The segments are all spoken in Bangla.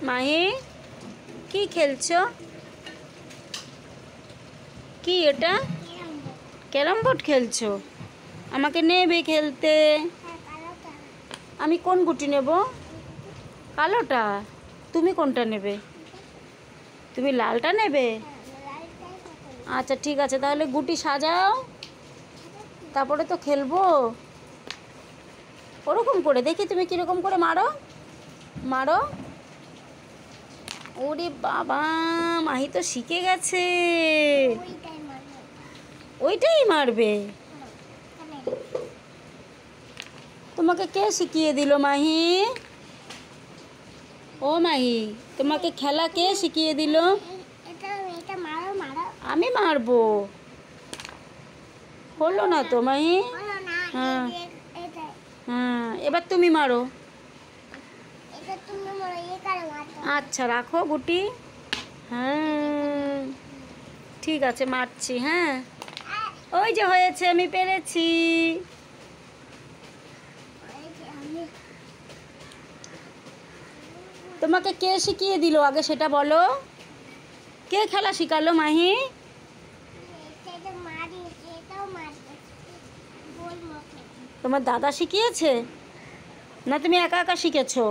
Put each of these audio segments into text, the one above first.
মাহি কি খেলছো? কি এটা? ক্যারাম বোর্ড খেলছো? আমাকে নেবে খেলতে? আমি কোন গুটি নেব? কালোটা? তুমি কোনটা নেবে? তুমি লালটা নেবে? আচ্ছা ঠিক আছে, তাহলে গুটি সাজাও, তারপরে তো খেলবো। ওরকম করে দেখি তুমি কীরকম করে মারো। মারো। ওরে বাবা, মাহি তো শিখে গেছে। ওইটাই মারবে? তোমাকে কে শিখিয়ে দিল মাহি? ও মাহি, তোমাকে খেলা কে শিখিয়ে দিল? আমি মারবো? হলো না তো মাহি। হ্যাঁ হ্যাঁ, এবার তুমি মারো। আচ্ছা রাখো গুটি। হ্যাঁ ঠিক আছে, মারছি। হ্যাঁ ওই যে হয়েছে, আমি পেরেছি। তোমাকে কে শিখিয়ে দিল আগে সেটা বলো। কে খেলা শিখালো মাহি? তোমার দাদা শিখিয়েছে না তুমি একা একা শিখেছো?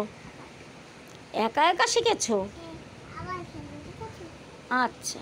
একা একা শিখেছো? আচ্ছা।